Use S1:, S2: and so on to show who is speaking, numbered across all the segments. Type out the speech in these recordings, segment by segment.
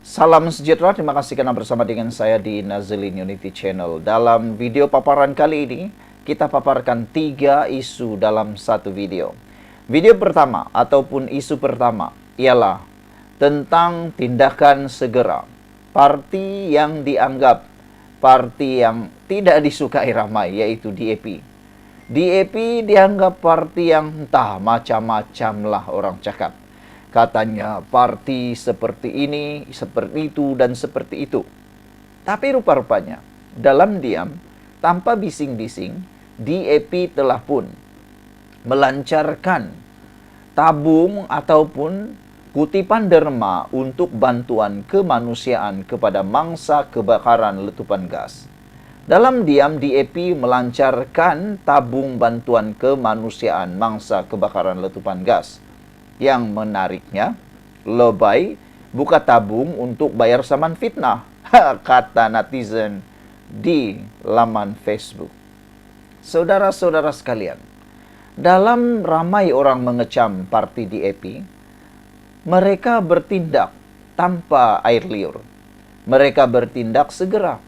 S1: Salam sejahtera, terima kasih karena bersama dengan saya di Nazilin Unity Channel. Dalam video paparan kali ini, kita paparkan 3 isu dalam satu video. Video pertama ataupun isu pertama ialah tentang tindakan segera. Parti yang dianggap parti yang tidak disukai ramai, yaitu DAP. DAP dianggap parti yang entah macam-macam lah orang cakap. Katanya parti seperti ini, seperti itu, dan seperti itu. Tapi rupa-rupanya, dalam diam, tanpa bising-bising, DAP telah pun melancarkan tabung ataupun kutipan derma untuk bantuan kemanusiaan kepada mangsa kebakaran letupan gas. Dalam diam, DAP melancarkan tabung bantuan kemanusiaan mangsa kebakaran letupan gas. Yang menariknya, lebay buka tabung untuk bayar saman fitnah, kata netizen di laman Facebook. Saudara-saudara sekalian, dalam ramai orang mengecam parti DAP, mereka bertindak tanpa air liur. Mereka bertindak segera,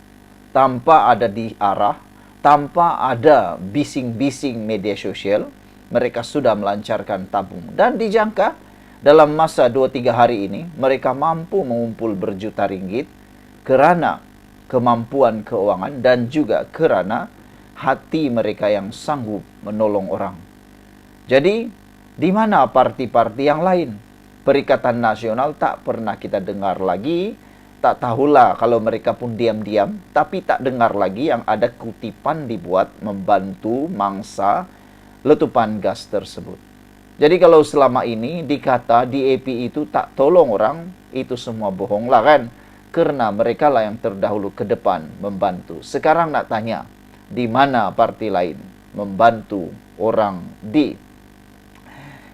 S1: tanpa ada diarah, tanpa ada bising-bising media sosial. Mereka sudah melancarkan tabung. Dan dijangka dalam masa 2-3 hari ini, mereka mampu mengumpul berjuta ringgit kerana kemampuan keuangan dan juga kerana hati mereka yang sanggup menolong orang. Jadi, di mana parti-parti yang lain? Perikatan Nasional tak pernah kita dengar lagi. Tak tahulah kalau mereka pun diam-diam, tapi tak dengar lagi yang ada kutipan dibuat membantu mangsa letupan gas tersebut. Jadi kalau selama ini dikata DAP itu tak tolong orang, itu semua bohong lah kan? Karena mereka lah yang terdahulu ke depan membantu. Sekarang nak tanya, di mana parti lain membantu orang di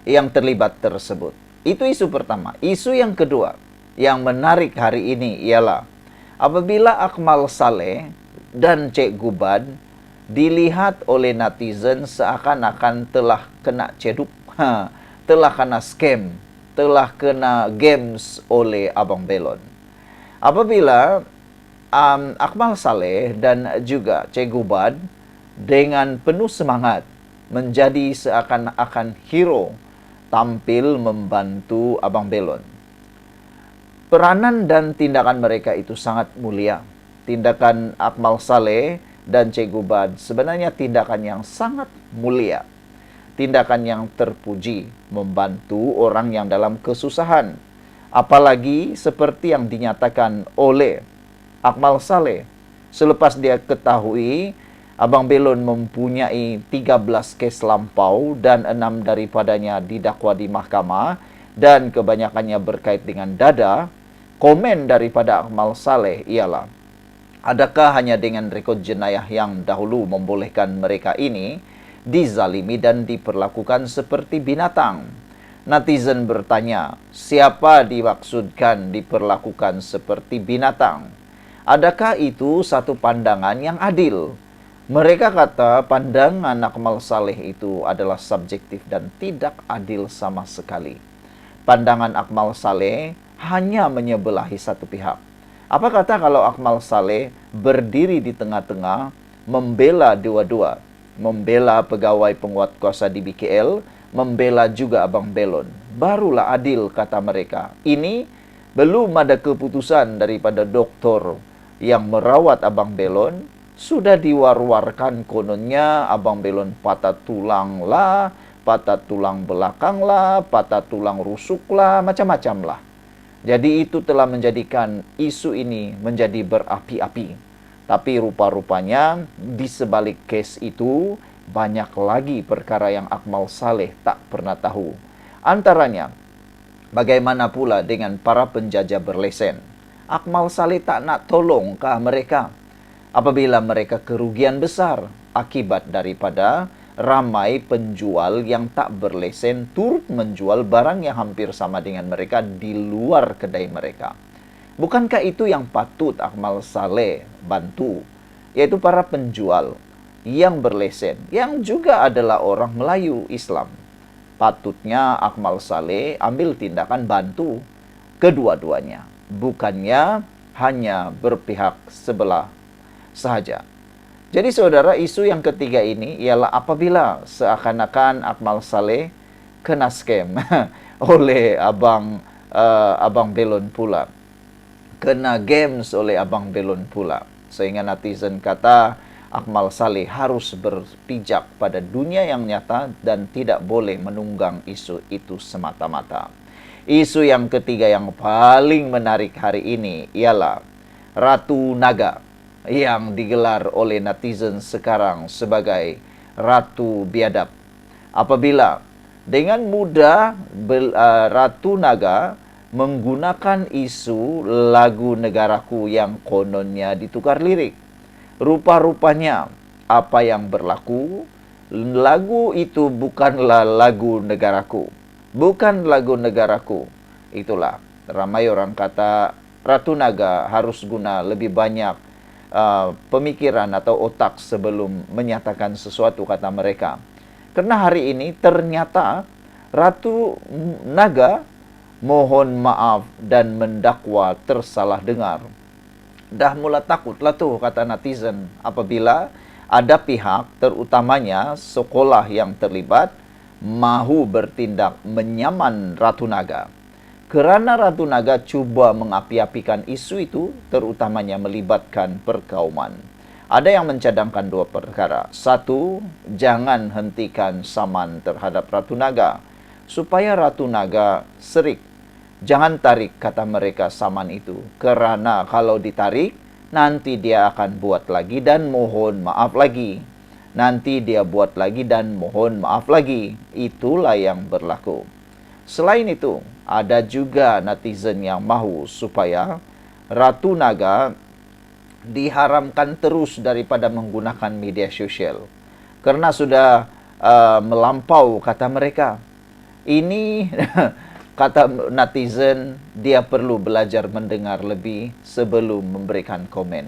S1: yang terlibat tersebut? Itu isu pertama. Isu yang kedua yang menarik hari ini ialah apabila Akmal Saleh dan Cik Gubad dilihat oleh netizen seakan-akan telah kena ceduk, telah kena scam, telah kena games oleh Abang Belon. Apabila Akmal Saleh dan juga Cik Gubad dengan penuh semangat menjadi seakan-akan hero tampil membantu Abang Belon. Peranan dan tindakan mereka itu sangat mulia. Tindakan Akmal Saleh dan Cik Gubad sebenarnya tindakan yang sangat mulia. Tindakan yang terpuji, membantu orang yang dalam kesusahan. Apalagi seperti yang dinyatakan oleh Akmal Saleh. Selepas dia ketahui Abang Belon mempunyai 13 kes lampau dan 6 daripadanya didakwa di mahkamah dan kebanyakannya berkait dengan dada, komen daripada Akmal Saleh ialah, adakah hanya dengan rekod jenayah yang dahulu membolehkan mereka ini dizalimi dan diperlakukan seperti binatang? Netizen bertanya, siapa dimaksudkan diperlakukan seperti binatang? Adakah itu satu pandangan yang adil? Mereka kata pandangan Akmal Saleh itu adalah subjektif dan tidak adil sama sekali. Pandangan Akmal Saleh hanya menyebelahi satu pihak. Apa kata kalau Akmal Saleh berdiri di tengah-tengah, membela dua-dua, membela pegawai penguat kuasa di BKL, membela juga Abang Belon. Barulah adil, kata mereka. Ini belum ada keputusan daripada doktor yang merawat Abang Belon, sudah diwar-warkan kononnya Abang Belon patah tulang lah, patah tulang belakang lah, patah tulang rusuk lah, macam-macam lah. Jadi itu telah menjadikan isu ini menjadi berapi-api. Tapi rupa-rupanya di sebalik kes itu banyak lagi perkara yang Akmal Saleh tak pernah tahu. Antaranya, bagaimana pula dengan para penjajah berlesen? Akmal Saleh tak nak tolongkah mereka? Apabila mereka kerugian besar akibat daripada ramai penjual yang tak berlesen turut menjual barang yang hampir sama dengan mereka di luar kedai mereka. Bukankah itu yang patut Akmal Saleh bantu? Yaitu para penjual yang berlesen, yang juga adalah orang Melayu Islam. Patutnya Akmal Saleh ambil tindakan bantu kedua-duanya. bukannya hanya berpihak sebelah sahaja. Jadi saudara, isu yang ketiga ini ialah apabila seakan-akan Akmal Saleh kena scam oleh Abang Belon pula. Kena games oleh Abang Belon pula. Sehingga netizen kata Akmal Saleh harus berpijak pada dunia yang nyata dan tidak boleh menunggang isu itu semata-mata. Isu yang ketiga yang paling menarik hari ini ialah Ratu Naga yang digelar oleh netizen sekarang sebagai Ratu Biadab. Apabila dengan mudah Ratu Naga menggunakan isu lagu negaraku yang kononnya ditukar lirik. Rupa-rupanya apa yang berlaku, lagu itu bukanlah lagu negaraku. Bukan lagu negaraku. Itulah, ramai orang kata Ratu Naga harus guna lebih banyak pemikiran atau otak sebelum menyatakan sesuatu, kata mereka. Karena hari ini ternyata Ratu Naga mohon maaf dan mendakwa tersalah dengar. Dah mula takutlah tuh, kata netizen, apabila ada pihak, terutamanya sekolah yang terlibat, mahu bertindak menyaman Ratu Naga. Kerana Ratu Naga cuba mengapi-apikan isu itu, terutamanya melibatkan perkauman. Ada yang mencadangkan dua perkara. Satu, jangan hentikan saman terhadap Ratu Naga, supaya Ratu Naga serik. Jangan tarik, kata mereka, saman itu. Kerana kalau ditarik, nanti dia akan buat lagi dan mohon maaf lagi. Nanti dia buat lagi dan mohon maaf lagi. Itulah yang berlaku. Selain itu, ada juga netizen yang mahu supaya Ratu Naga diharamkan terus daripada menggunakan media sosial. Karena sudah melampau, kata mereka. Ini, kata netizen, dia perlu belajar mendengar lebih sebelum memberikan komen.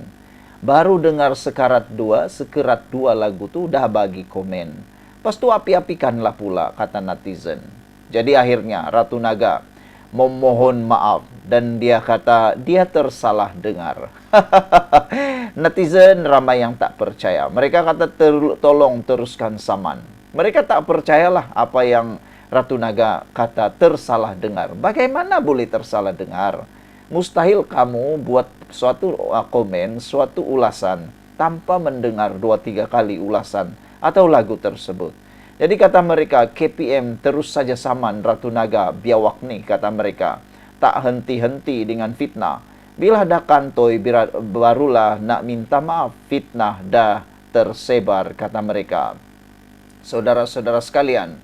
S1: Baru dengar sekerat dua lagu tu dah bagi komen. Lepas tu api-apikanlah pula, kata netizen. Jadi akhirnya Ratu Naga memohon maaf dan dia kata dia tersalah dengar. Netizen ramai yang tak percaya. Mereka kata tolong teruskan saman. Mereka tak percayalah apa yang Ratu Naga kata tersalah dengar. Bagaimana boleh tersalah dengar? Mustahil kamu buat suatu komen, suatu ulasan tanpa mendengar 2-3 kali ulasan atau lagu tersebut. Jadi kata mereka, KPM terus saja saman Ratu Naga biawak nih, kata mereka. Tak henti-henti dengan fitnah. Bila dah kantoi barulah nak minta maaf, fitnah dah tersebar, kata mereka. Saudara-saudara sekalian,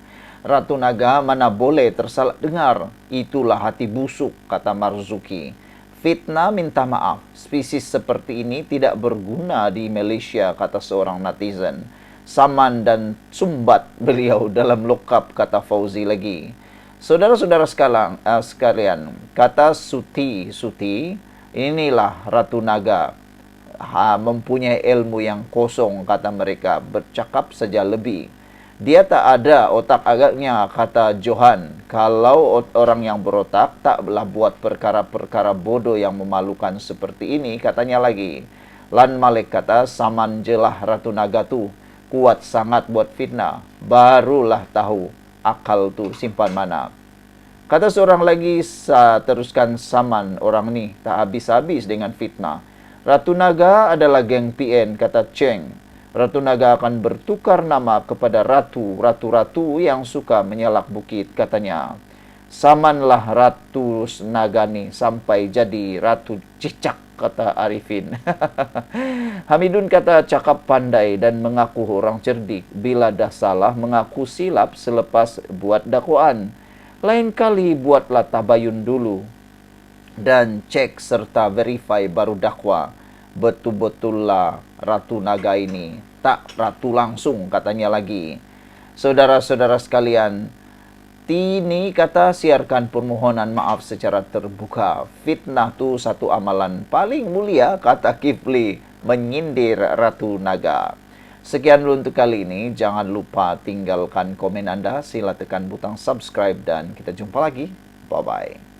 S1: Ratu Naga mana boleh tersalah dengar. Itulah hati busuk, kata Marzuki. Fitnah minta maaf. Spesies seperti ini tidak berguna di Malaysia, kata seorang netizen. Saman dan sumbat beliau dalam lokap, kata Fauzi lagi. Saudara-saudara sekalian, kata Suti, inilah Ratu Naga. Mempunyai ilmu yang kosong, kata mereka. Bercakap saja lebih. Dia tak ada otak agaknya, kata Johan. Kalau orang yang berotak, taklah buat perkara-perkara bodoh yang memalukan seperti ini, katanya lagi. Lan Malik kata, saman jelah Ratu Naga tu. Kuat sangat buat fitnah. Barulah tahu akal tu simpan mana. Kata seorang lagi, teruskan saman orang ni. Tak habis-habis dengan fitnah. Ratu Naga adalah geng PN, kata Cheng. Ratu Naga akan bertukar nama kepada ratu-ratu yang suka menyalak bukit, katanya. Samanlah Ratu Naga ni sampai jadi Ratu Cicak, kata Arifin. Hamidun kata cakap pandai dan mengaku orang cerdik. Bila dah salah mengaku silap selepas buat dakwaan. Lain kali buatlah tabayun dulu dan cek serta verify baru dakwa. Betul-betullah Ratu Naga ini tak ratu langsung, katanya lagi. Saudara-saudara sekalian, Tini kata siarkan permohonan maaf secara terbuka. Fitnah tu satu amalan paling mulia, kata Kifli menyindir Ratu Naga. Sekian dulu untuk kali ini. Jangan lupa tinggalkan komen Anda. Sila tekan butang subscribe dan kita jumpa lagi. Bye-bye.